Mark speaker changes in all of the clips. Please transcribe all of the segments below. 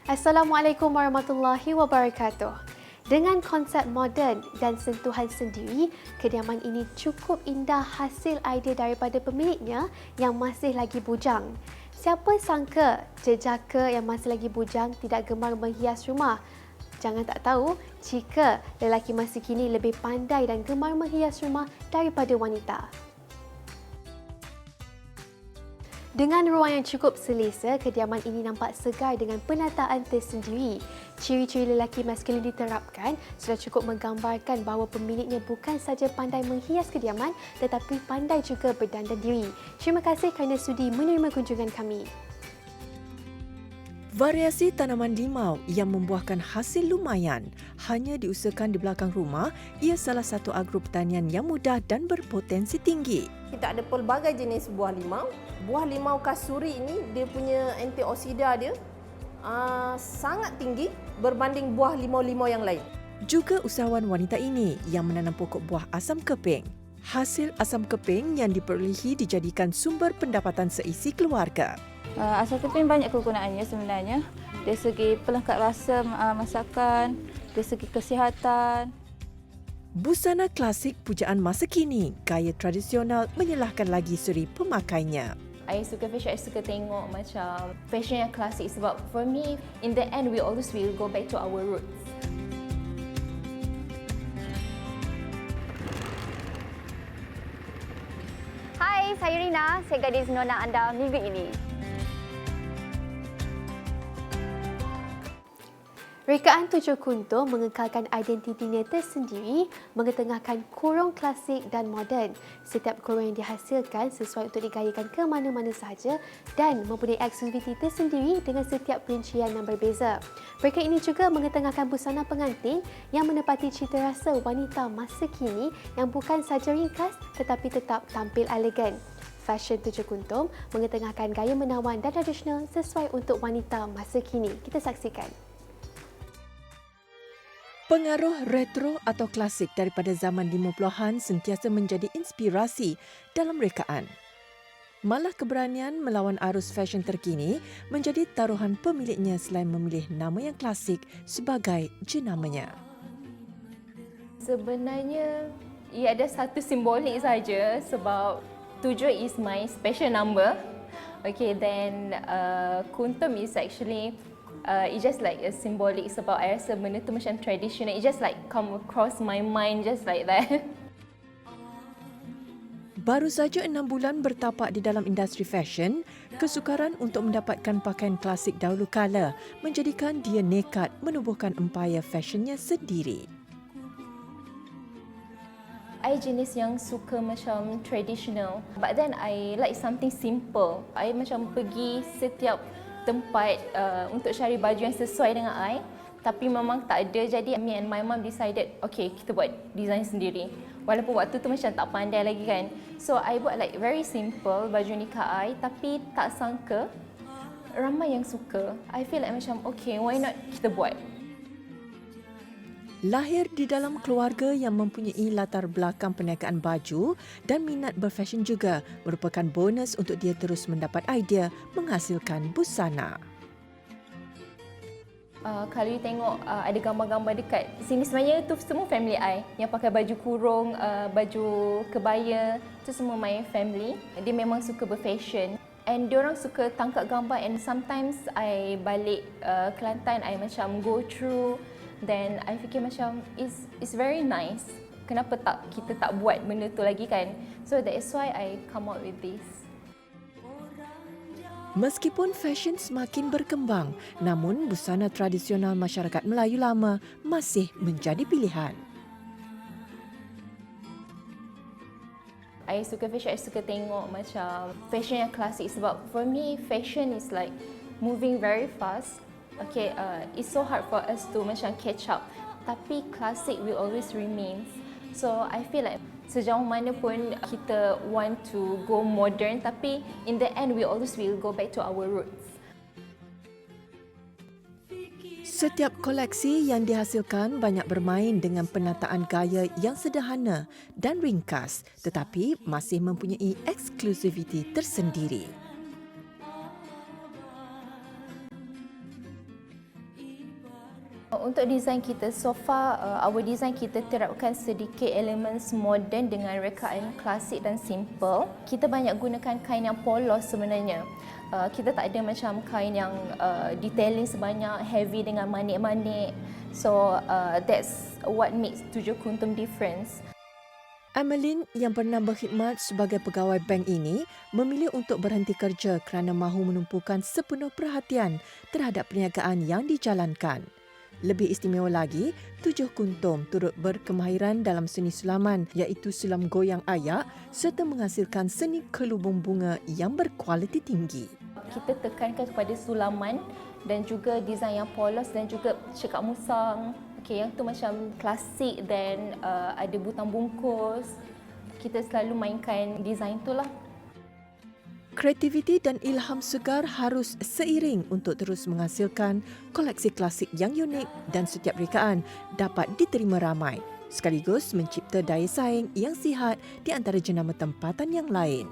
Speaker 1: Assalamualaikum warahmatullahi wabarakatuh. Dengan konsep moden dan sentuhan sendiri, kediaman ini cukup indah hasil idea daripada pemiliknya yang masih lagi bujang. Siapa sangka jejaka yang masih lagi bujang tidak gemar menghias rumah? Jangan tak tahu jika lelaki masa kini lebih pandai dan gemar menghias rumah daripada wanita. Dengan ruang yang cukup selesa, kediaman ini nampak segar dengan penataan tersendiri. Ciri-ciri lelaki maskulin diterapkan sudah cukup menggambarkan bahawa pemiliknya bukan saja pandai menghias kediaman tetapi pandai juga berdandan diri. Terima kasih kerana sudi menerima kunjungan kami.
Speaker 2: Variasi tanaman limau yang membuahkan hasil lumayan hanya diusahakan di belakang rumah. Ia salah satu agropertanian yang mudah dan berpotensi tinggi.
Speaker 3: Kita ada pelbagai jenis buah limau. Buah limau kasuri ini dia punya antioksida dia sangat tinggi berbanding buah limau-limau yang lain.
Speaker 2: Juga usahawan wanita ini yang menanam pokok buah asam keping. Hasil asam keping yang diperolehi dijadikan sumber pendapatan seisi keluarga.
Speaker 4: Asam keping banyak kegunaannya sebenarnya. Dari segi pelengkap rasa masakan, dari segi kesihatan.
Speaker 2: Busana klasik pujaan masa kini, gaya tradisional menyalahkan lagi suri pemakainya.
Speaker 5: I suka fashion, I suka tengok macam fashion yang klasik sebab for me, in the end we always will go back to our roots.
Speaker 6: Hai, saya Rina. Saya gadis nona anda minggu ini.
Speaker 1: Rekaan Tujuh Kuntum mengekalkan identitinya tersendiri, mengetengahkan kurung klasik dan moden. Setiap kurung yang dihasilkan sesuai untuk digayakan ke mana-mana sahaja dan mempunyai eksklusiviti tersendiri dengan setiap perincian yang berbeza. Mereka ini juga mengetengahkan busana pengantin yang menepati cita rasa wanita masa kini yang bukan saja ringkas tetapi tetap tampil elegan. Fashion Tujuh Kuntum mengetengahkan gaya menawan dan tradisional sesuai untuk wanita masa kini. Kita saksikan.
Speaker 2: Pengaruh retro atau klasik daripada zaman 50-an sentiasa menjadi inspirasi dalam rekaan. Malah keberanian melawan arus fashion terkini menjadi taruhan pemiliknya selain memilih nama yang klasik sebagai jenamanya.
Speaker 5: Sebenarnya ia ada satu simbolik saja sebab 7 is my special number. Okay, then kuntum is actually it's just like a symbolic sebab I rasa benda tu macam traditional. It just like come across my mind just like that.
Speaker 2: Baru saja 6 bulan bertapak di dalam industri fashion, kesukaran untuk mendapatkan pakaian klasik dahulu kala menjadikan dia nekat menubuhkan empayar fashionnya sendiri.
Speaker 5: I jenis yang suka macam traditional, but then I like something simple. I macam pergi setiap tempat untuk cari baju yang sesuai dengan I, tapi memang tak ada. Jadi me and my mom decided, okay, kita buat design sendiri. Walaupun waktu tu macam tak pandai lagi kan. So I buat like very simple baju nikah I, tapi tak sangka ramai yang suka. I feel like macam okay, why not kita buat.
Speaker 2: Lahir di dalam keluarga yang mempunyai latar belakang perniagaan baju dan minat berfashion juga merupakan bonus untuk dia terus mendapat idea menghasilkan busana.
Speaker 5: Kalau you tengok ada gambar-gambar dekat sini, sebenarnya tu semua family I yang pakai baju kurung, baju kebaya, tu semua my family. Dia memang suka berfashion and diorang suka tangkap gambar, and sometimes I balik Kelantan, I macam go through. Then I fikir macam it's very nice. Kenapa kita tak buat benda tu lagi kan? So that is why I come out with this.
Speaker 2: Meskipun fashion semakin berkembang, namun busana tradisional masyarakat Melayu lama masih menjadi pilihan.
Speaker 5: I suka fashion, I suka tengok macam fashion yang klasik sebab for me fashion is like moving very fast. Okay, it's so hard for us to macam catch up. Tapi klasik will always remain. So I feel like sejauh mana pun kita want to go modern, tapi in the end we always will go back to our roots.
Speaker 2: Setiap koleksi yang dihasilkan banyak bermain dengan penataan gaya yang sederhana dan ringkas, tetapi masih mempunyai eksklusiviti tersendiri.
Speaker 5: Untuk design kita, so far our design kita terapkan sedikit elemen moden dengan rekaan klasik dan simple. Kita banyak gunakan kain yang polos sebenarnya. Kita tak ada macam kain yang detailing sebanyak, heavy dengan manik-manik. So that's what makes 7 Kuntum difference.
Speaker 2: Emeline yang pernah berkhidmat sebagai pegawai bank ini memilih untuk berhenti kerja kerana mahu menumpukan sepenuh perhatian terhadap perniagaan yang dijalankan. Lebih istimewa lagi, 7 Kuntum turut berkemahiran dalam seni sulaman iaitu sulam goyang ayak serta menghasilkan seni kelubung bunga yang berkualiti tinggi.
Speaker 5: Kita tekankan kepada sulaman dan juga design yang polos dan juga cekak musang. Okay, yang tu macam klasik dan ada butang bungkus. Kita selalu mainkan design tu lah.
Speaker 2: Kreativiti dan ilham segar harus seiring untuk terus menghasilkan koleksi klasik yang unik dan setiap rekaan dapat diterima ramai, sekaligus mencipta daya saing yang sihat di antara jenama tempatan yang lain.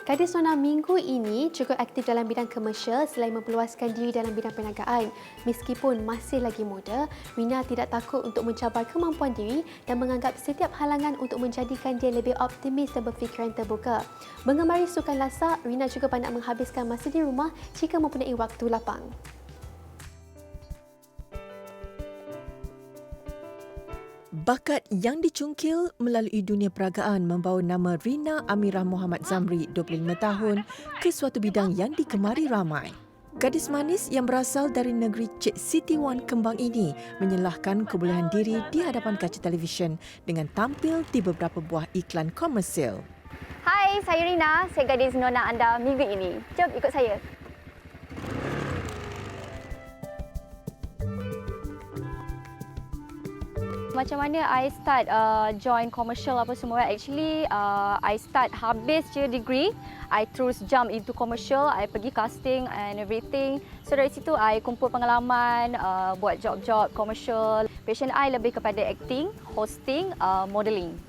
Speaker 1: Gadis Nona minggu ini cukup aktif dalam bidang komersial selain memperluaskan diri dalam bidang perniagaan. Meskipun masih lagi muda, Rina tidak takut untuk mencabar kemampuan diri dan menganggap setiap halangan untuk menjadikan dia lebih optimis dan berfikiran terbuka. Mengemari sukan lasak, Rina juga banyak menghabiskan masa di rumah jika mempunyai waktu lapang.
Speaker 2: Bakat yang dicungkil melalui dunia peragaan membawa nama Rina Amirah Muhammad Zamri, 25 tahun, ke suatu bidang yang digemari ramai. Gadis manis yang berasal dari negeri Cik Siti Wan Kembang ini menyelahkan kebolehan diri di hadapan kaca televisyen dengan tampil di beberapa buah iklan komersial.
Speaker 6: Hai, saya Rina. Saya gadis nona anda minggu ini. Jom ikut saya. Macam mana I start join commercial apa semua. Actually, I start habis je degree. I terus jump into commercial. I pergi casting and everything. So dari situ, I kumpul pengalaman, buat job-job commercial. Passion I lebih kepada acting, hosting, modelling.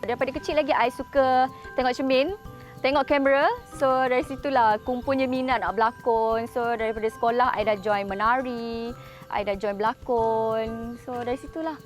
Speaker 6: Daripada kecil lagi, I suka tengok cermin, tengok kamera. So dari situlah kumpulnya minat nak berlakon. So daripada sekolah, I dah join menari, I dah join berlakon. So dari situlah.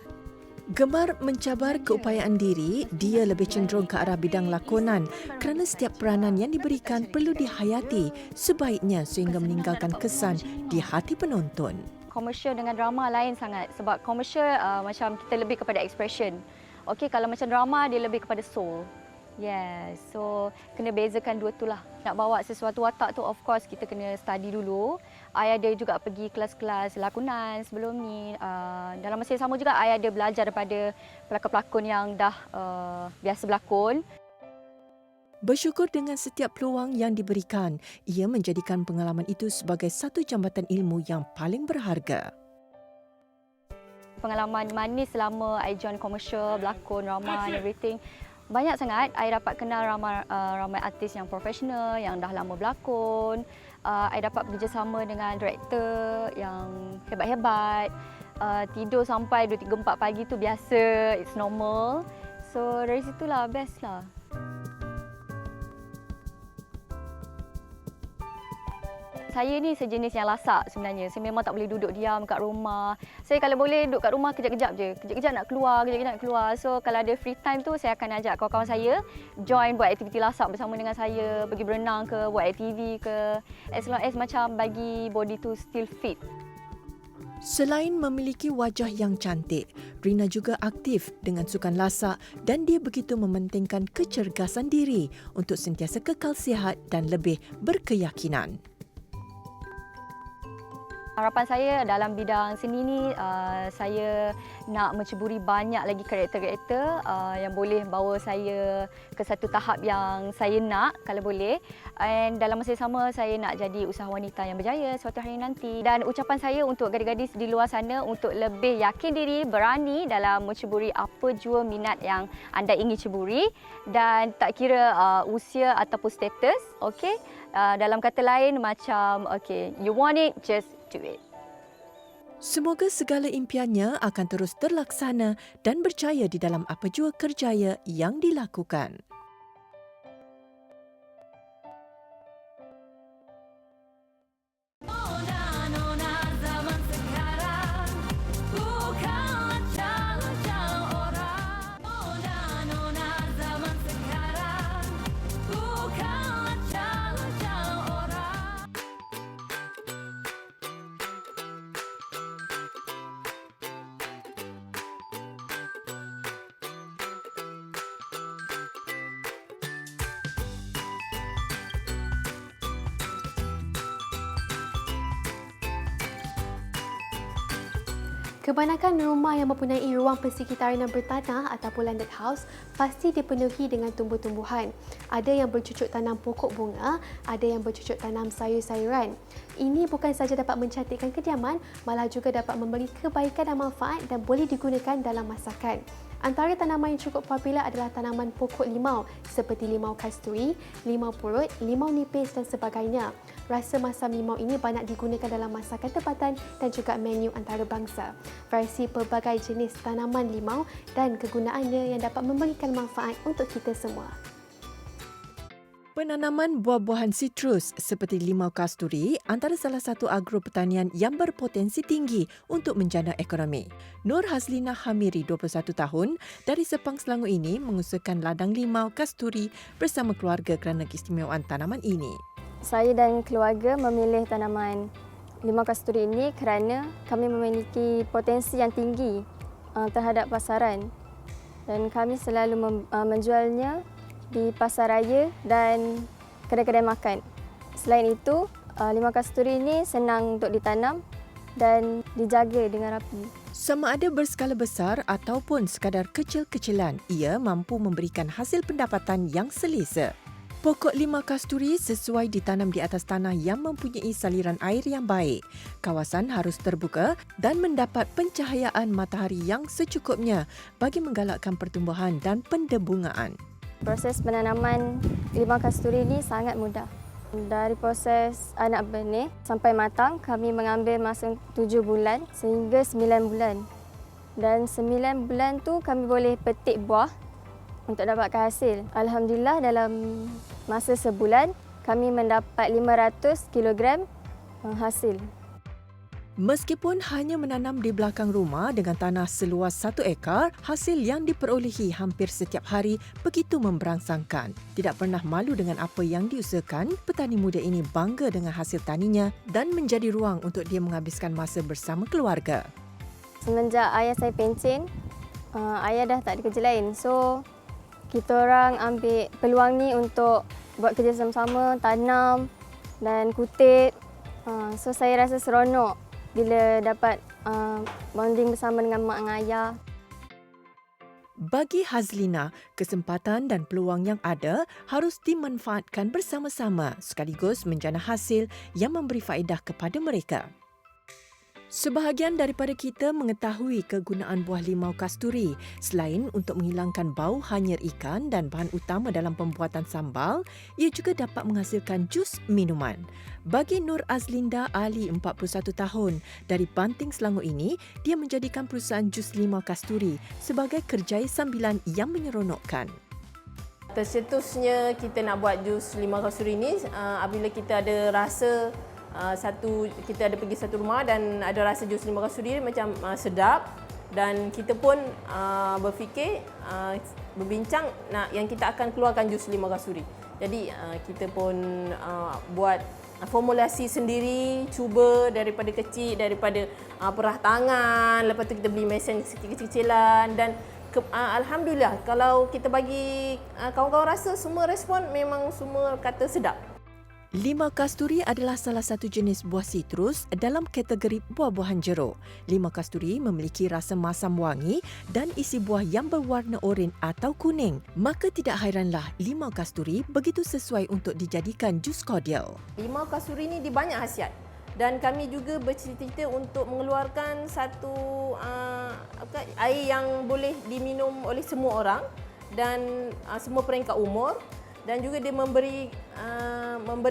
Speaker 2: Gemar mencabar keupayaan diri, dia lebih cenderung ke arah bidang lakonan kerana setiap peranan yang diberikan perlu dihayati sebaiknya sehingga meninggalkan kesan di hati penonton.
Speaker 6: Komersial dengan drama lain sangat sebab komersial macam kita lebih kepada expression. Okey, kalau macam drama dia lebih kepada soul. Yes, so kena bezakan dua tu lah. Nak bawa sesuatu watak tu of course kita kena study dulu. I ada juga pergi kelas-kelas lakonan sebelum ni. Dalam masa yang sama juga I ada belajar daripada pelakon-pelakon yang dah biasa berlakon.
Speaker 2: Bersyukur dengan setiap peluang yang diberikan, ia menjadikan pengalaman itu sebagai satu jambatan ilmu yang paling berharga.
Speaker 6: Pengalaman manis selama I join komersial, berlakon, drama and everything. Banyak sangat I dapat kenal ramai artis yang profesional, yang dah lama berlakon. I dapat bekerjasama dengan director yang hebat-hebat. Tidur sampai 2-3-4 pagi tu biasa, it's normal. So dari situlah best lah. Saya ni sejenis yang lasak sebenarnya. Saya memang tak boleh duduk diam kat rumah. Saya kalau boleh duduk kat rumah kejap-kejap je. Kejap-kejap nak keluar, kejap-kejap nak keluar. So kalau ada free time tu saya akan ajak kawan-kawan saya join buat aktiviti lasak bersama dengan saya. Pergi berenang ke, buat aktiviti ke. As long as macam bagi body tu still fit.
Speaker 2: Selain memiliki wajah yang cantik, Rina juga aktif dengan sukan lasak dan dia begitu mementingkan kecergasan diri untuk sentiasa kekal sihat dan lebih berkeyakinan.
Speaker 6: Harapan saya dalam bidang seni ni, saya nak menceburi banyak lagi karakter-karakter yang boleh bawa saya ke satu tahap yang saya nak kalau boleh. Dan dalam masa yang sama, saya nak jadi usahawan wanita yang berjaya suatu hari nanti. Dan ucapan saya untuk gadis-gadis di luar sana untuk lebih yakin diri, berani dalam menceburi apa jua minat yang anda ingin ceburi. Dan tak kira usia ataupun status, okey? Dalam kata lain macam, okay, you want it, just do it.
Speaker 2: Semoga segala impiannya akan terus terlaksana dan berjaya di dalam apa jua kerjaya yang dilakukan.
Speaker 1: Kebanyakan rumah yang mempunyai ruang persekitaran yang bertanah ataupun landed house pasti dipenuhi dengan tumbuh-tumbuhan. Ada yang bercucuk tanam pokok bunga, ada yang bercucuk tanam sayur-sayuran. Ini bukan sahaja dapat mencantikkan kediaman, malah juga dapat memberi kebaikan dan manfaat dan boleh digunakan dalam masakan. Antara tanaman yang cukup popular adalah tanaman pokok limau seperti limau kasturi, limau purut, limau nipis dan sebagainya. Rasa masam limau ini banyak digunakan dalam masakan tempatan dan juga menu antarabangsa. Versi pelbagai jenis tanaman limau dan kegunaannya yang dapat memberikan manfaat untuk kita semua.
Speaker 2: Penanaman buah-buahan sitrus seperti limau kasturi antara salah satu agro pertanian yang berpotensi tinggi untuk menjana ekonomi. Nur Hazlina Hamiri, 21 tahun, dari Sepang Selangor ini mengusahakan ladang limau kasturi bersama keluarga kerana keistimewaan tanaman ini.
Speaker 6: Saya dan keluarga memilih tanaman limau kasturi ini kerana kami memiliki potensi yang tinggi terhadap pasaran dan kami selalu menjualnya di pasar raya dan kedai-kedai makan. Selain itu, limau kasturi ini senang untuk ditanam dan dijaga dengan rapi.
Speaker 2: Sama ada berskala besar ataupun sekadar kecil-kecilan, ia mampu memberikan hasil pendapatan yang selesa. Pokok limau kasturi sesuai ditanam di atas tanah yang mempunyai saliran air yang baik. Kawasan harus terbuka dan mendapat pencahayaan matahari yang secukupnya bagi menggalakkan pertumbuhan dan pendebungaan.
Speaker 6: Proses penanaman limau kasturi ini sangat mudah. Dari proses anak benih sampai matang, kami mengambil masa 7 bulan sehingga 9 bulan. Dan 9 bulan tu kami boleh petik buah untuk dapatkan hasil. Alhamdulillah dalam masa sebulan kami mendapat 500 kilogram hasil.
Speaker 2: Meskipun hanya menanam di belakang rumah dengan tanah seluas 1 ekar, hasil yang diperolehi hampir setiap hari begitu memberangsangkan. Tidak pernah malu dengan apa yang diusahakan, petani muda ini bangga dengan hasil taninya dan menjadi ruang untuk dia menghabiskan masa bersama keluarga.
Speaker 6: Semenjak ayah saya pencen, ayah dah tak ada kerja lain. So, kita orang ambil peluang ni untuk buat kerja sama-sama, tanam dan kutip. So, saya rasa seronok bila dapat bonding bersama dengan mak dan ayah.
Speaker 2: Bagi Hazlina, kesempatan dan peluang yang ada harus dimanfaatkan bersama-sama sekaligus menjana hasil yang memberi faedah kepada mereka. Sebahagian daripada kita mengetahui kegunaan buah limau kasturi. Selain untuk menghilangkan bau hanyir ikan dan bahan utama dalam pembuatan sambal, ia juga dapat menghasilkan jus minuman. Bagi Nur Azlinda Ali, 41 tahun, dari Banting Selangor ini, dia menjadikan perusahaan jus limau kasturi sebagai kerjaya sambilan yang menyeronokkan.
Speaker 3: Tercetusnya kita nak buat jus limau kasturi ini apabila kita ada rasa kita ada pergi satu rumah dan ada rasa jus limau kasturi macam sedap dan kita pun berfikir berbincang yang kita akan keluarkan jus limau kasturi. Jadi kita pun buat formulasi sendiri, cuba daripada kecil, daripada perah tangan, lepas tu kita beli mesin kecil-kecilan dan alhamdulillah kalau kita bagi kawan-kawan rasa semua respon memang semua kata sedap.
Speaker 2: Limau kasturi adalah salah satu jenis buah sitrus dalam kategori buah-buahan jeruk. Limau kasturi memiliki rasa masam wangi dan isi buah yang berwarna oranye atau kuning. Maka tidak hairanlah limau kasturi begitu sesuai untuk dijadikan jus cordial.
Speaker 3: Limau kasturi ini dia banyak khasiat dan kami juga bercita-cita untuk mengeluarkan satu air yang boleh diminum oleh semua orang dan semua peringkat umur. Dan juga dia memberi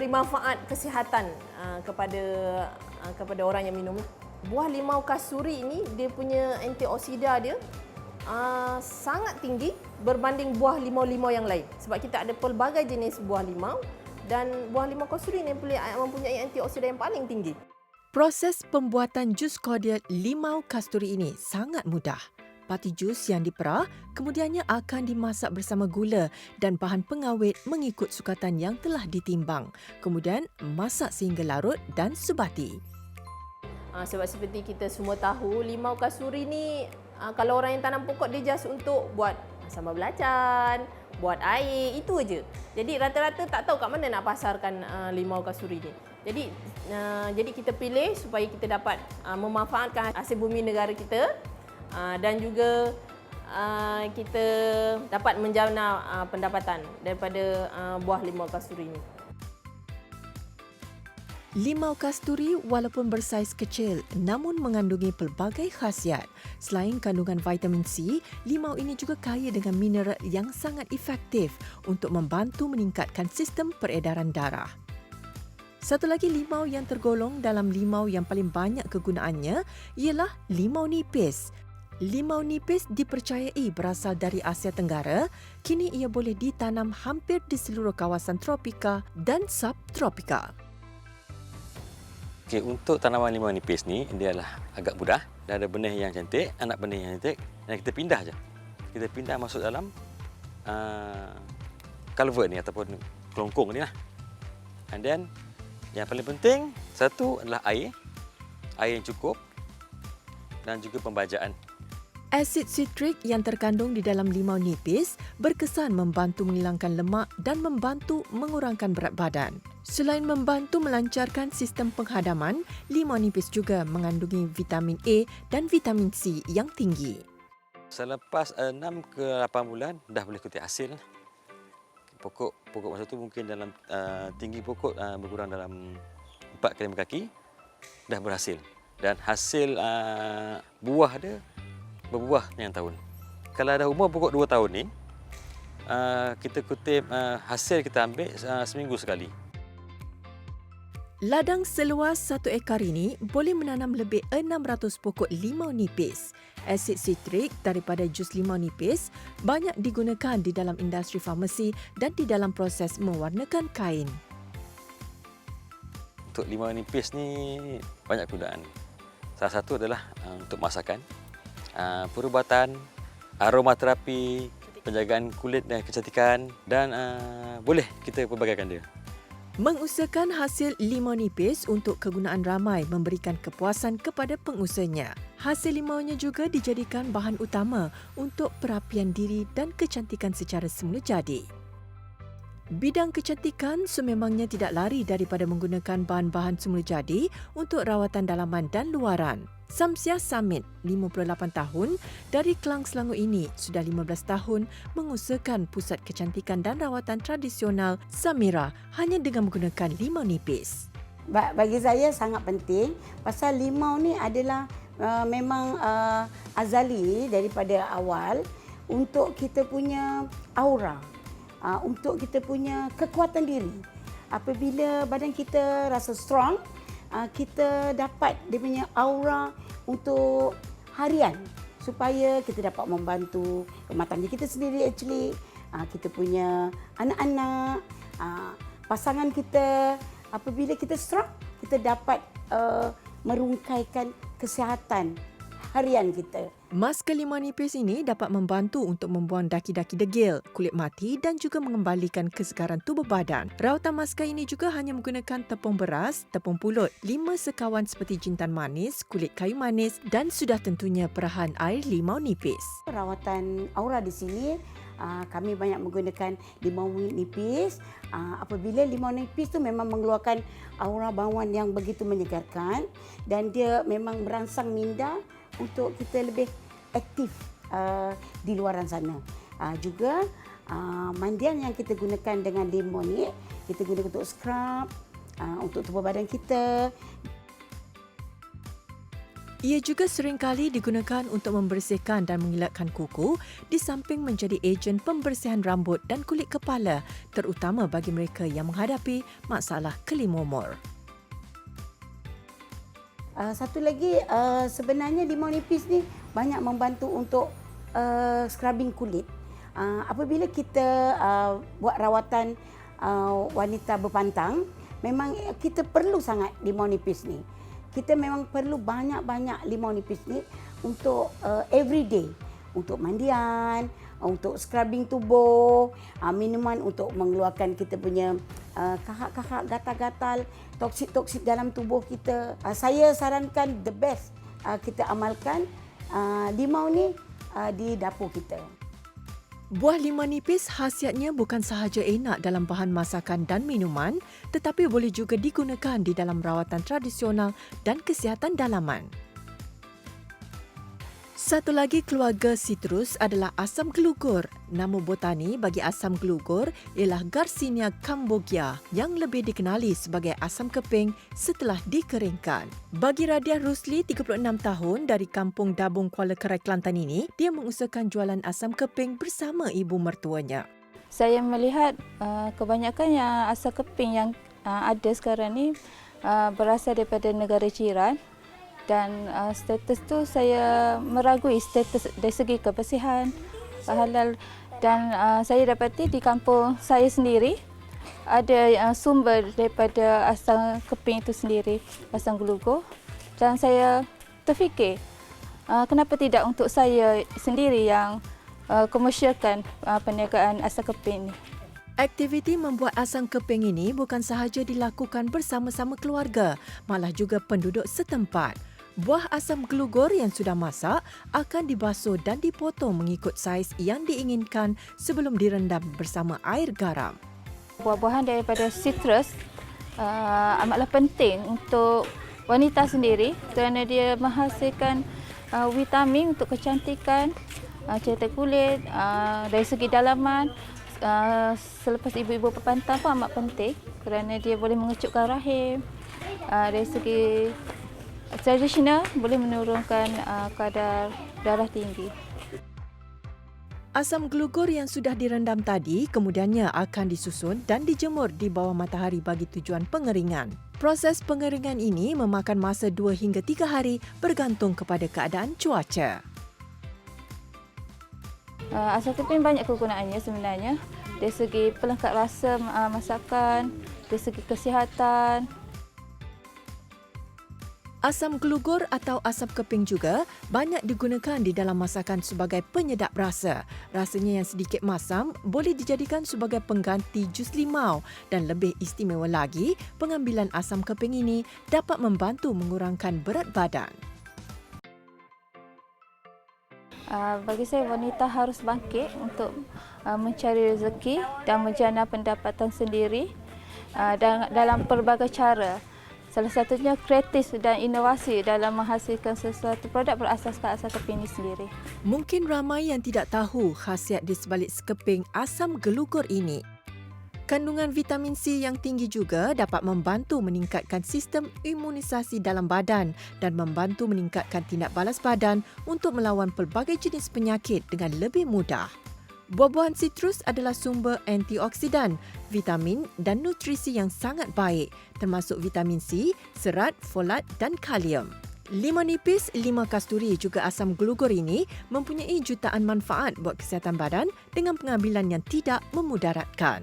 Speaker 3: manfaat kesihatan kepada orang yang minum. buah limau kasturi ini dia punya antioksida dia sangat tinggi berbanding buah limau-limau yang lain. Sebab kita ada pelbagai jenis buah limau dan buah limau kasturi ini mempunyai antioksida yang paling tinggi.
Speaker 2: Proses pembuatan jus kordial limau kasturi ini sangat mudah. Pati jus yang diperah kemudiannya akan dimasak bersama gula dan bahan pengawet mengikut sukatan yang telah ditimbang. Kemudian masak sehingga larut dan subati.
Speaker 3: Sebab seperti kita semua tahu, limau kasturi ni kalau orang yang tanam pokok dia just untuk buat sambal belacan, buat air, itu aja. Jadi rata-rata tak tahu kat mana nak pasarkan limau kasturi ni. Jadi kita pilih supaya kita dapat memanfaatkan hasil bumi negara kita dan juga kita dapat menjana pendapatan daripada buah limau kasturi ni.
Speaker 2: Limau kasturi walaupun bersaiz kecil namun mengandungi pelbagai khasiat. Selain kandungan vitamin C, limau ini juga kaya dengan mineral yang sangat efektif untuk membantu meningkatkan sistem peredaran darah. Satu lagi limau yang tergolong dalam limau yang paling banyak kegunaannya ialah limau nipis. Limau nipis dipercayai berasal dari Asia Tenggara. Kini ia boleh ditanam hampir di seluruh kawasan tropika dan subtropika.
Speaker 7: Okey, untuk tanaman limau nipis ni, dia adalah agak mudah. Dah ada benih yang cantik, anak benih yang cantik. Dan kita pindah je. Kita pindah masuk dalam culvert ni ataupun kelongkong ni lah. And then, yang paling penting, satu adalah air. Air yang cukup. Dan juga pembajaan.
Speaker 2: Asid sitrik yang terkandung di dalam limau nipis berkesan membantu menghilangkan lemak dan membantu mengurangkan berat badan. Selain membantu melancarkan sistem penghadaman, limau nipis juga mengandungi vitamin A dan vitamin C yang tinggi.
Speaker 7: Selepas 6 ke 8 bulan, dah boleh kutip hasil. Pokok masa tu mungkin dalam tinggi pokok berkurang dalam 4 ke 5 kaki, dah berhasil. Dan hasil buah dia berbuah yang tahun. Kalau dah umur pokok 2 tahun ni, kita kutip hasil kita ambil seminggu sekali.
Speaker 2: Ladang seluas 1 ekar ini boleh menanam lebih 600 pokok limau nipis. Asid sitrik daripada jus limau nipis banyak digunakan di dalam industri farmasi dan di dalam proses mewarnakan kain.
Speaker 7: Untuk limau nipis ni banyak kegunaan. Salah satu adalah untuk masakan, perubatan, aromaterapi, penjagaan kulit dan kecantikan dan boleh kita pelbagaikan dia.
Speaker 2: Mengusahakan hasil limau nipis untuk kegunaan ramai memberikan kepuasan kepada pengusahanya. Hasil limaunya juga dijadikan bahan utama untuk perapian diri dan kecantikan secara semula jadi. Bidang kecantikan sememangnya tidak lari daripada menggunakan bahan-bahan semula jadi untuk rawatan dalaman dan luaran. Samsiah Samit, 58 tahun, dari Kelang Selangor ini sudah 15 tahun mengusahakan pusat kecantikan dan rawatan tradisional Samira hanya dengan menggunakan limau nipis.
Speaker 8: Bagi saya sangat penting pasal limau ni adalah memang azali daripada awal untuk kita punya aura, untuk kita punya kekuatan diri. Apabila badan kita rasa strong, kita dapat dia punya aura untuk harian supaya kita dapat membantu rumah tangga kita sendiri actually, kita punya anak-anak, pasangan kita. Apabila kita strong, kita dapat merungkaikan kesihatan harian kita.
Speaker 2: Masker limau nipis ini dapat membantu untuk membuang daki-daki degil, kulit mati dan juga mengembalikan kesegaran tubuh badan. Rawatan masker ini juga hanya menggunakan tepung beras, tepung pulut, 5 sekawan seperti jintan manis, kulit kayu manis dan sudah tentunya perahan air limau nipis.
Speaker 8: Rawatan aura di sini kami banyak menggunakan limau nipis. Apabila limau nipis tu memang mengeluarkan aura bauan yang begitu menyegarkan dan dia memang merangsang minda untuk kita lebih aktif di luaran sana. Juga mandian yang kita gunakan dengan limau ni, kita gunakan untuk scrub, untuk tubuh badan kita.
Speaker 2: Ia juga seringkali digunakan untuk membersihkan dan mengilatkan kuku di samping menjadi ejen pembersihan rambut dan kulit kepala terutama bagi mereka yang menghadapi masalah kelim umur.
Speaker 8: Satu lagi, sebenarnya limau nipis ni banyak membantu untuk scrubbing kulit. Apabila kita buat rawatan wanita berpantang, memang kita perlu sangat limau nipis ni. Kita memang perlu banyak-banyak limau nipis ni untuk everyday, untuk mandian, untuk scrubbing tubuh, minuman untuk mengeluarkan kita punya kahak-kahak, gatal-gatal, toksik-toksik dalam tubuh kita. Saya sarankan the best kita amalkan limau ni di dapur kita.
Speaker 2: Buah limau nipis khasiatnya bukan sahaja enak dalam bahan masakan dan minuman, tetapi boleh juga digunakan di dalam rawatan tradisional dan kesihatan dalaman. Satu lagi keluarga sitrus adalah asam gelugur. Nama botani bagi asam gelugur ialah Garcinia cambogia yang lebih dikenali sebagai asam keping setelah dikeringkan. Bagi Radiah Rusli, 36 tahun dari Kampung Dabung, Kuala Kerai, Kelantan ini, dia mengusahakan jualan asam keping bersama ibu mertuanya.
Speaker 4: Saya melihat kebanyakan yang asam keping yang ada sekarang ni berasal daripada negara jiran. Dan status tu saya meragui status dari segi kebersihan, halal, dan saya dapati di kampung saya sendiri ada sumber daripada asam keping itu sendiri, asam gelugur, dan saya terfikir kenapa tidak untuk saya sendiri yang komersialkan perniagaan asam keping ini.
Speaker 2: Aktiviti membuat asam keping ini bukan sahaja dilakukan bersama-sama keluarga, malah juga penduduk setempat. Buah asam gelugur yang sudah masak akan dibasuh dan dipotong mengikut saiz yang diinginkan sebelum direndam bersama air garam.
Speaker 4: Buah-buahan daripada sitrus amatlah penting untuk wanita sendiri kerana dia menghasilkan vitamin untuk kecantikan, cetak kulit, dari segi dalaman. Selepas ibu-ibu berpantang pun amat penting kerana dia boleh mengecupkan rahim. Dari segi tradisional boleh menurunkan kadar darah tinggi.
Speaker 2: Asam gelugur yang sudah direndam tadi kemudiannya akan disusun dan dijemur di bawah matahari bagi tujuan pengeringan. Proses pengeringan ini memakan masa 2 hingga 3 hari bergantung kepada keadaan cuaca.
Speaker 4: Asam keping banyak kegunaannya sebenarnya. Dari segi pelengkap rasa masakan, dari segi kesihatan.
Speaker 2: Asam gelugur atau asam keping juga banyak digunakan di dalam masakan sebagai penyedap rasa. Rasanya yang sedikit masam boleh dijadikan sebagai pengganti jus limau dan lebih istimewa lagi, pengambilan asam keping ini dapat membantu mengurangkan berat badan.
Speaker 4: Bagi saya, wanita harus bangkit untuk mencari rezeki dan menjana pendapatan sendiri dalam pelbagai cara. Salah satunya kreatif dan inovasi dalam menghasilkan sesuatu produk berasaskan asam keping ini sendiri.
Speaker 2: Mungkin ramai yang tidak tahu khasiat di sebalik sekeping asam gelugur ini. Kandungan vitamin C yang tinggi juga dapat membantu meningkatkan sistem imunisasi dalam badan dan membantu meningkatkan tindak balas badan untuk melawan pelbagai jenis penyakit dengan lebih mudah. Buah-buahan sitrus adalah sumber antioksidan, vitamin dan nutrisi yang sangat baik, termasuk vitamin C, serat, folat dan kalium. Limau nipis, limau kasturi juga asam gelugur ini mempunyai jutaan manfaat buat kesihatan badan dengan pengambilan yang tidak memudaratkan.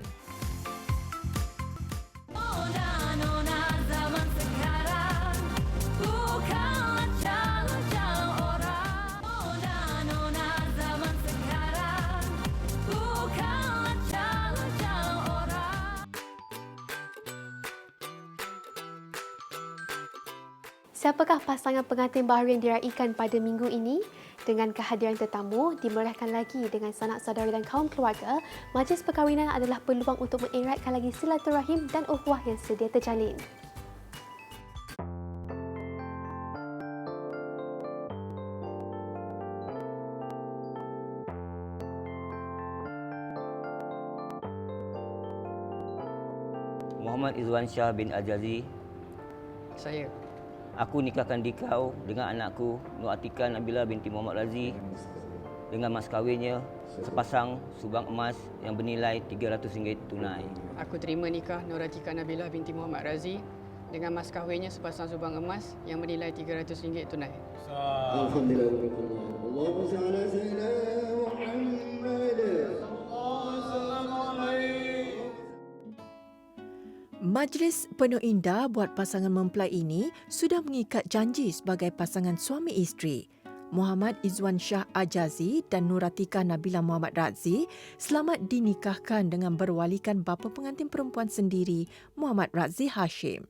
Speaker 1: Siapakah pasangan pengantin baru yang diraikan pada minggu ini? Dengan kehadiran tetamu, dimeriahkan lagi dengan sanak saudara dan kaum keluarga, majlis perkahwinan adalah peluang untuk mengeratkan lagi silaturahim dan ukhuwah yang sedia terjalin.
Speaker 9: Muhammad Izwan Shah bin Ajazi.
Speaker 10: Saya.
Speaker 9: Aku nikahkan dikau dengan anakku Nur Atika Nabila binti Muhammad Razi dengan mas kahwinnya sepasang subang emas yang bernilai RM300 tunai.
Speaker 10: Aku terima nikah Nur Atika Nabila binti Muhammad Razi dengan mas kahwinnya sepasang subang emas yang bernilai RM300 tunai.
Speaker 2: Majlis penuh indah buat pasangan mempelai ini sudah mengikat janji sebagai pasangan suami isteri. Muhammad Izwan Shah Ajazi dan Nuratika Nabila Muhammad Razzi selamat dinikahkan dengan berwalikan bapa pengantin perempuan sendiri, Muhammad Razzi Hashim.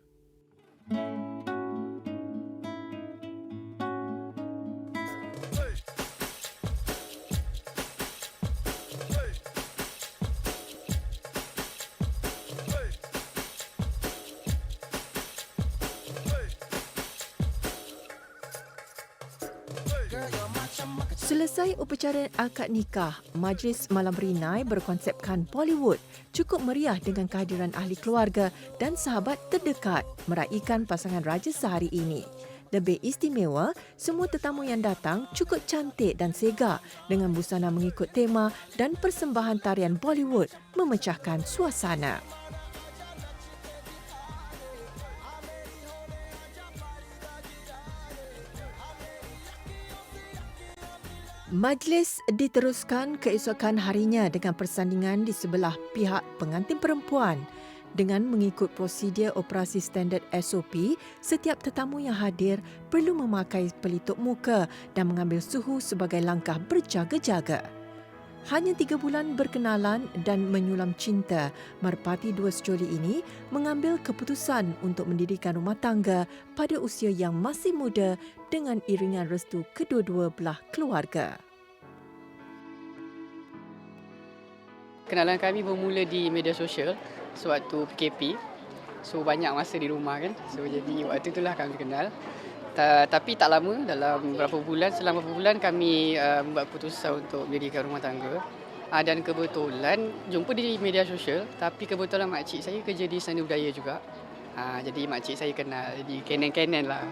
Speaker 2: Selesai upacara akad nikah, majlis malam berinai berkonsepkan Bollywood cukup meriah dengan kehadiran ahli keluarga dan sahabat terdekat meraihkan pasangan raja sehari ini. Lebih istimewa, semua tetamu yang datang cukup cantik dan segar dengan busana mengikut tema dan persembahan tarian Bollywood memecahkan suasana. Majlis diteruskan keesokan harinya dengan persandingan di sebelah pihak pengantin perempuan. Dengan mengikut prosedur operasi standard SOP, setiap tetamu yang hadir perlu memakai pelitup muka dan mengambil suhu sebagai langkah berjaga-jaga. Hanya 3 bulan berkenalan dan menyulam cinta, merpati dua sejoli ini mengambil keputusan untuk mendirikan rumah tangga pada usia yang masih muda dengan iringan restu kedua-dua belah keluarga.
Speaker 10: Kenalan kami bermula di media sosial sewaktu PKP. So banyak masa di rumah kan. So jadi waktu itulah kami kenal. Tapi tak lama, dalam selama beberapa bulan kami membuat keputusan untuk mendirikan rumah tangga. Dan kebetulan jumpa di media sosial, tapi kebetulan makcik saya kerja di Seni Budaya juga. Jadi makcik saya kenal, jadi kenan-kenan lah.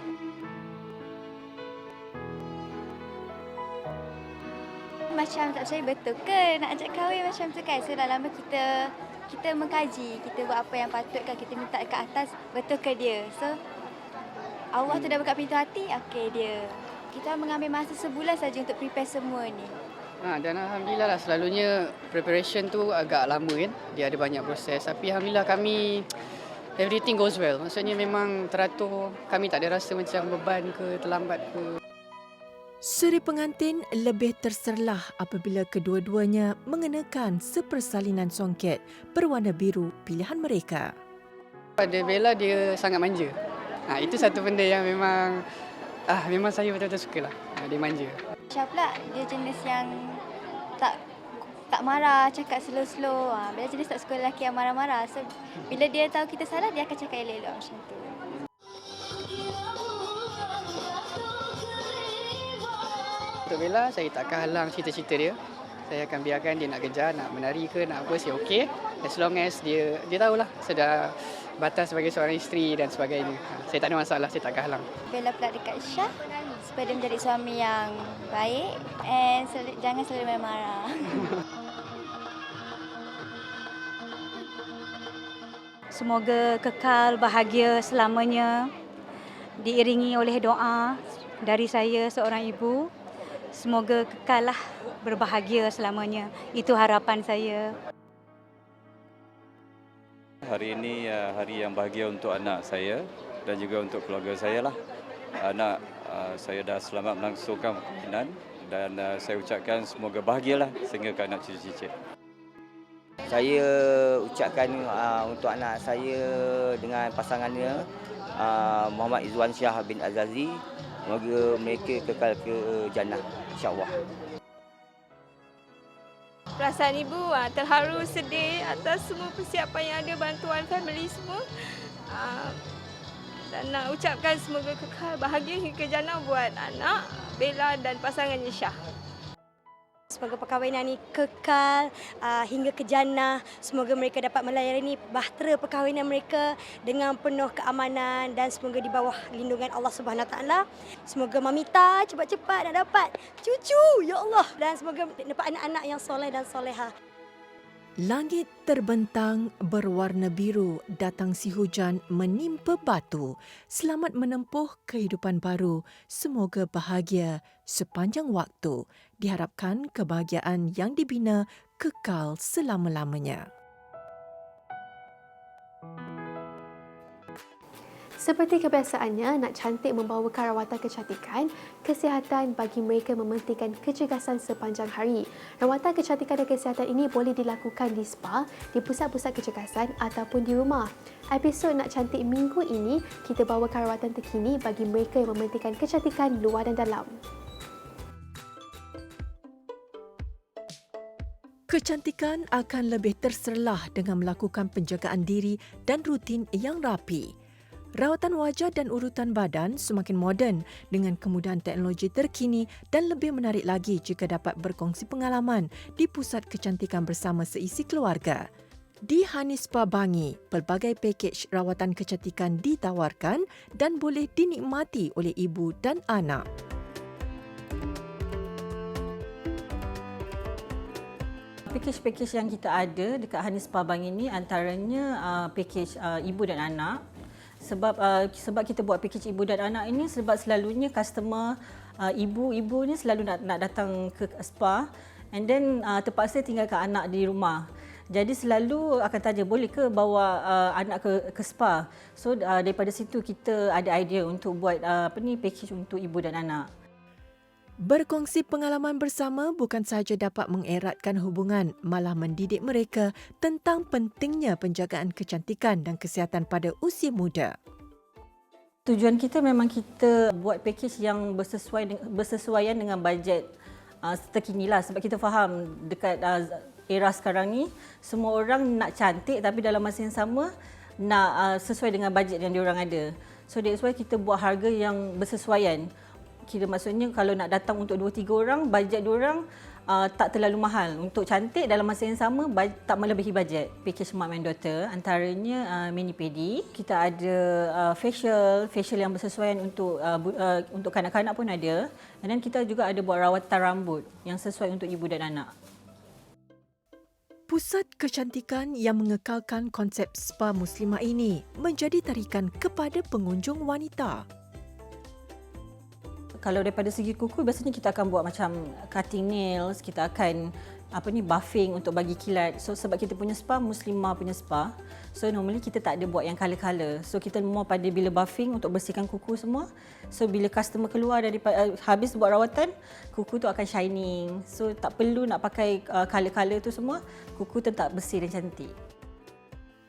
Speaker 11: Macam tak percaya betul ke nak ajak kahwin macam tu kan. So dah lama kita mengkaji, kita buat apa yang patut kan, kita minta ke atas betul ke dia. So Allah tu dah buka pintu hati, okey dia. Kita mengambil masa sebulan saja untuk prepare semua ni.
Speaker 10: Dan alhamdulillah lah, selalunya preparation tu agak lama kan. Dia ada banyak proses, tapi alhamdulillah kami everything goes well. Maksudnya memang teratur, kami tak ada rasa macam beban ke terlambat ke.
Speaker 2: Suri pengantin lebih terserlah apabila kedua-duanya mengenakan sepersalinan songket berwarna biru pilihan mereka.
Speaker 10: Pada Bella dia sangat manja. Itu satu benda yang memang saya betul-betul suka lah. Dia manja.
Speaker 11: Syah pula dia jenis yang tak marah, cakap slow-slow. Bella jenis tak suka lelaki yang marah-marah. So bila dia tahu kita salah, dia akan cakap elok-elok macam tu.
Speaker 10: Untuk Bella, saya takkan halang cita-cita dia. Saya akan biarkan dia nak kejar, nak menari ke, nak apa, saya okey. As long as dia tahulah sudah batas sebagai seorang isteri dan sebagainya. Saya tak ada masalah, saya takkan halang.
Speaker 11: Bella pula dekat Syah supaya dia menjadi suami yang baik and jangan selalu marah.
Speaker 12: Semoga kekal bahagia selamanya, diiringi oleh doa dari saya seorang ibu. Semoga kekallah berbahagia selamanya. Itu harapan saya.
Speaker 13: Hari ini hari yang bahagia untuk anak saya dan juga untuk keluarga saya lah. Anak saya dah selamat melangsungkan perkahwinan dan saya ucapkan semoga bahagialah sehingga ke anak cucu-cucu.
Speaker 9: Saya ucapkan untuk anak saya dengan pasangannya Muhammad Izwan Shah bin Azazi, semoga mereka kekal ke jannah insya-Allah.
Speaker 14: Perasaan ibu terharu, sedih atas semua persiapan yang ada, bantuan family semua. Dan nak ucapkan semoga kekal bahagia hingga jannah buat anak Bella dan pasangannya Syah.
Speaker 15: Semoga perkahwinan ini kekal hingga ke jannah. Semoga mereka dapat melayani bahtera perkahwinan mereka dengan penuh keamanan dan semoga di bawah lindungan Allah Subhanahu Wa Taala. Semoga Mamita cepat-cepat nak dapat cucu, ya Allah, dan semoga dapat anak-anak yang soleh dan soleha.
Speaker 2: Langit terbentang berwarna biru, datang si hujan menimpa batu. Selamat menempuh kehidupan baru. Semoga bahagia sepanjang waktu. Diharapkan kebahagiaan yang dibina kekal selama-lamanya.
Speaker 1: Seperti kebiasaannya, nak cantik membawakan rawatan kecantikan, kesihatan bagi mereka mementingkan kecergasan sepanjang hari. Rawatan kecantikan dan kesihatan ini boleh dilakukan di spa, di pusat-pusat kecergasan ataupun di rumah. Episod Nak Cantik minggu ini, kita bawakan rawatan terkini bagi mereka yang mementingkan kecantikan luar dan dalam.
Speaker 2: Kecantikan akan lebih terserlah dengan melakukan penjagaan diri dan rutin yang rapi. Rawatan wajah dan urutan badan semakin moden dengan kemudahan teknologi terkini dan lebih menarik lagi jika dapat berkongsi pengalaman di pusat kecantikan bersama seisi keluarga. Di Hanispa Bangi, pelbagai pakej rawatan kecantikan ditawarkan dan boleh dinikmati oleh ibu dan anak.
Speaker 16: Pakej-pakej yang kita ada dekat Hanispa Bangi ini antaranya pakej ibu dan anak. Sebab kita buat pakej ibu dan anak ini sebab selalunya customer ibu ni selalu nak datang ke spa and then terpaksa tinggalkan anak di rumah. Jadi selalu akan tanya boleh ke bawa anak ke spa. So daripada situ kita ada idea untuk buat pakej untuk ibu dan anak.
Speaker 2: Berkongsi pengalaman bersama bukan sahaja dapat mengeratkan hubungan, malah mendidik mereka tentang pentingnya penjagaan kecantikan dan kesihatan pada usia muda.
Speaker 16: Tujuan kita memang kita buat pakej yang bersesuaian dengan bajet terkini lah. Sebab kita faham dekat era sekarang ni, semua orang nak cantik tapi dalam masa yang sama nak sesuai dengan bajet yang diorang ada. So that's why kita buat harga yang bersesuaian. Kira maksudnya kalau nak datang untuk 2-3 orang, bajet diorang tak terlalu mahal. Untuk cantik dalam masa yang sama, tak melebihi bajet. Pakej Mum and Daughter, antaranya mini pedi. Kita ada facial yang bersesuaian untuk kanak-kanak pun ada. Dan kita juga ada buat rawatan rambut yang sesuai untuk ibu dan anak.
Speaker 2: Pusat kecantikan yang mengekalkan konsep spa muslimah ini menjadi tarikan kepada pengunjung wanita.
Speaker 16: Kalau daripada segi kuku, biasanya kita akan buat macam cutting nails, kita akan buffing untuk bagi kilat. So sebab kita punya spa, muslimah punya spa. So normally kita tak ada buat yang colour-colour. So kita more pada bila buffing untuk bersihkan kuku semua. So bila customer keluar daripada habis buat rawatan, kuku tu akan shining. So tak perlu nak pakai colour-colour tu semua. Kuku tetap bersih dan cantik.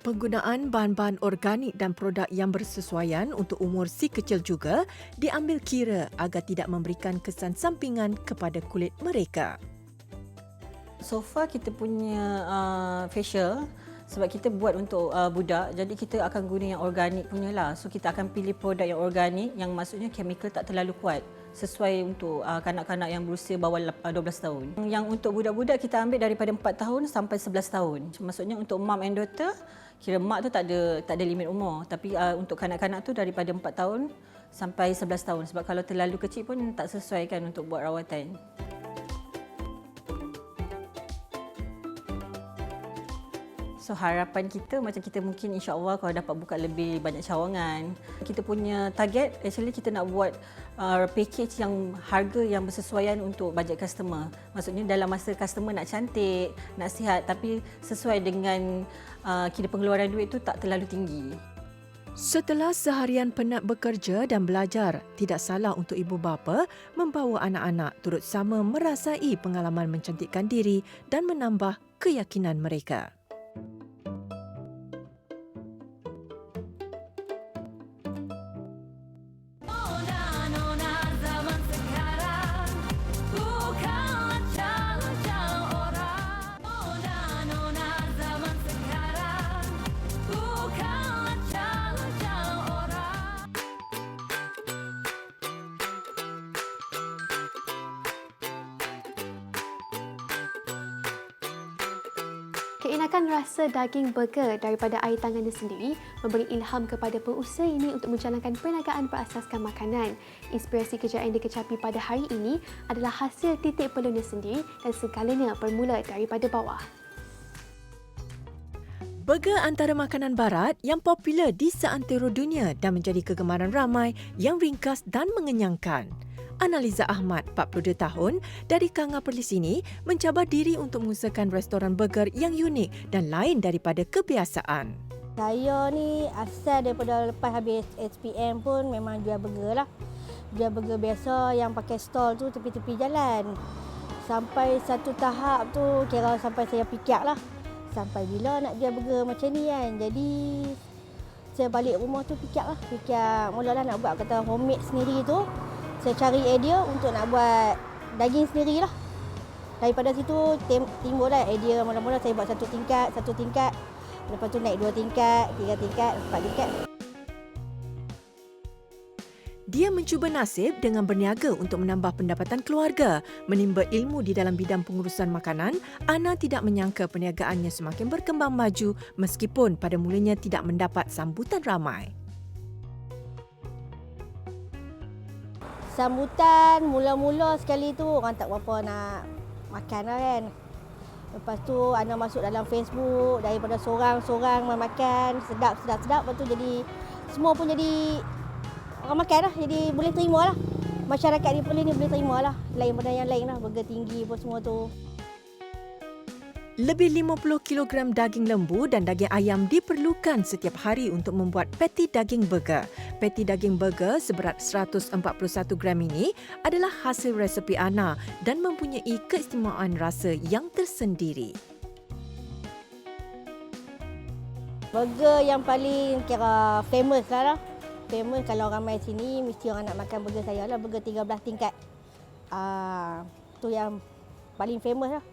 Speaker 2: Penggunaan bahan-bahan organik dan produk yang bersesuaian untuk umur si kecil juga diambil kira agar tidak memberikan kesan sampingan kepada kulit mereka.
Speaker 16: So far kita punya facial sebab kita buat untuk budak, jadi kita akan guna yang organik punya lah. So kita akan pilih produk yang organik yang maksudnya chemical tak terlalu kuat, sesuai untuk kanak-kanak yang berusia bawah 12 tahun. Yang untuk budak-budak kita ambil daripada 4 tahun sampai 11 tahun. Maksudnya untuk mum and daughter, kira mak tu tak ada limit umur, tapi untuk kanak-kanak tu daripada 4 tahun sampai 11 tahun. Sebab kalau terlalu kecil pun tak sesuai kan untuk buat rawatan. So harapan kita macam kita mungkin insya-Allah kalau dapat buka lebih banyak cawangan. Kita punya target actually kita nak buat package yang harga yang bersesuaian untuk bajet customer. Maksudnya dalam masa customer nak cantik, nak sihat tapi sesuai dengan kira pengeluaran duit tu tak terlalu tinggi.
Speaker 2: Setelah seharian penat bekerja dan belajar, tidak salah untuk ibu bapa membawa anak-anak turut sama merasai pengalaman mencantikkan diri dan menambah keyakinan mereka.
Speaker 1: Keenakan rasa daging burger daripada air tangannya sendiri memberi ilham kepada pengusaha ini untuk menjalankan perniagaan berasaskan makanan. Inspirasi kerja yang dikecapi pada hari ini adalah hasil titik peluhnya sendiri dan segalanya bermula daripada bawah.
Speaker 2: Burger antara makanan barat yang popular di seantero dunia dan menjadi kegemaran ramai yang ringkas dan mengenyangkan. Analiza Ahmad, 42 tahun, dari Kanga Perlis ini mencabar diri untuk mengusahakan restoran burger yang unik dan lain daripada kebiasaan.
Speaker 17: Saya ni asal daripada lepas habis SPM pun memang jual burger lah. Jual burger biasa yang pakai stall tu tepi-tepi jalan. Sampai satu tahap tu kira sampai saya fikir lah. Sampai bila nak jual burger macam ni kan. Jadi saya balik rumah tu fikir mulalah nak buat kata homemade sendiri tu. Saya cari idea untuk nak buat daging sendiri lah. Daripada situ timbul lah idea, mula-mula saya buat satu tingkat. Lepas tu naik 2 tingkat, 3 tingkat, 4 tingkat.
Speaker 2: Dia mencuba nasib dengan berniaga untuk menambah pendapatan keluarga. Menimba ilmu di dalam bidang pengurusan makanan, Ana tidak menyangka perniagaannya semakin berkembang maju meskipun pada mulanya tidak mendapat sambutan ramai.
Speaker 17: Sambutan mula-mula sekali tu orang tak berapa nak makan lah kan. Lepas tu Ana masuk dalam Facebook, daripada seorang-seorang makan sedap. Lepas tu jadi semua pun jadi orang makan lah, jadi boleh terima lah. Masyarakat di Perlis ni boleh terima lah. Lain pada yang lain lah, burger tinggi pun semua tu.
Speaker 2: Lebih 50 kg daging lembu dan daging ayam diperlukan setiap hari untuk membuat patty daging burger. Patty daging burger seberat 141 gram ini adalah hasil resepi Ana dan mempunyai keistimewaan rasa yang tersendiri.
Speaker 17: Burger yang paling kira famous lah. Famous kalau ramai sini mesti orang nak makan burger saya lah, burger 13 tingkat. Tu yang paling famous lah.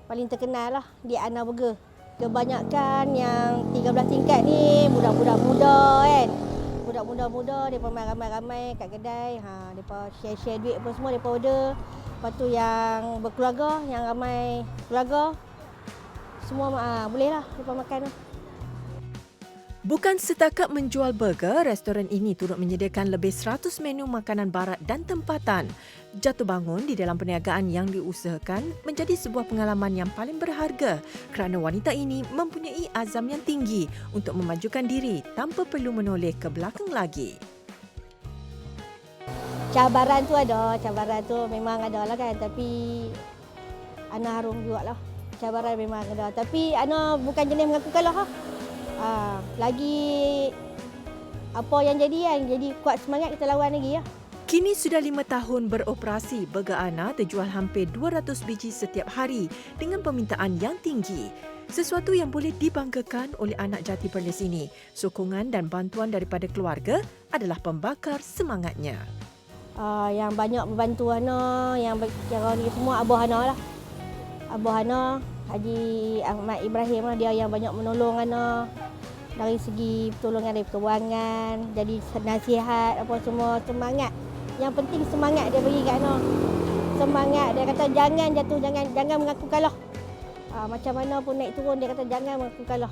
Speaker 17: Paling terkenal lah di Ana Burger. Kebanyakan yang 13 tingkat ni budak-budak muda kan. Budak-budak muda mereka main ramai-ramai kat kedai. Mereka share-share duit apa semua mereka order. Lepas tu yang berkeluarga, yang ramai keluarga semua boleh lah mereka makan lah.
Speaker 2: Bukan setakat menjual burger, restoran ini turut menyediakan lebih 100 menu makanan barat dan tempatan. Jatuh bangun di dalam perniagaan yang diusahakan menjadi sebuah pengalaman yang paling berharga kerana wanita ini mempunyai azam yang tinggi untuk memajukan diri tanpa perlu menoleh ke belakang lagi.
Speaker 17: Cabaran tu memang ada lah kan, tapi Ana harum juga lah. Cabaran memang ada, tapi Ana bukan jenis mengaku kalah lah. Lagi apa yang jadi kuat semangat kita lawan lagi ya.
Speaker 2: Kini sudah 5 tahun beroperasi, burger Ana terjual hampir 200 biji setiap hari dengan permintaan yang tinggi. Sesuatu yang boleh dibanggakan oleh anak jati Perlis ini. Sokongan dan bantuan daripada keluarga adalah pembakar semangatnya.
Speaker 17: Yang banyak membantu Ana, yang ni semua Abah Ana lah. Abah Ana, Haji Ahmad Ibrahim lah, dia yang banyak menolong Ana. Dari segi pertolongan dari kewangan, jadi nasihat apa semua, semangat. Yang penting semangat dia bagi kat Ana. Semangat, dia kata jangan jatuh, jangan mengaku kalah. Macam mana pun naik turun, dia kata jangan mengaku kalah.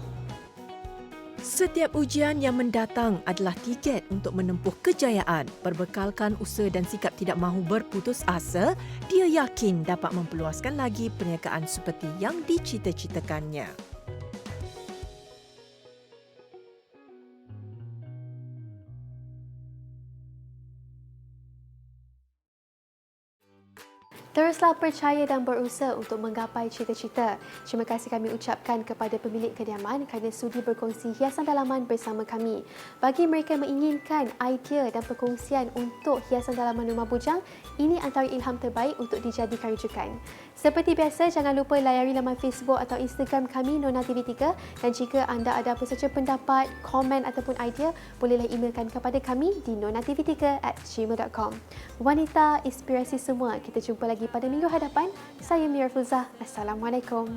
Speaker 2: Setiap ujian yang mendatang adalah tiket untuk menempuh kejayaan. Berbekalkan usaha dan sikap tidak mahu berputus asa, dia yakin dapat memperluaskan lagi perniagaan seperti yang dicita-citakannya.
Speaker 1: Teruslah percaya dan berusaha untuk menggapai cita-cita. Terima kasih kami ucapkan kepada pemilik kediaman kerana sudi berkongsi hiasan dalaman bersama kami. Bagi mereka yang menginginkan idea dan perkongsian untuk hiasan dalaman rumah bujang, ini antara ilham terbaik untuk dijadikan rujukan. Seperti biasa, jangan lupa layari laman Facebook atau Instagram kami Nona TV3 dan jika anda ada apa sahaja pendapat, komen ataupun idea, bolehlah emailkan kepada kami di nonatv3@gmail.com. Wanita inspirasi semua, kita jumpa lagi pada minggu hadapan. Saya Mira Fulzah. Assalamualaikum.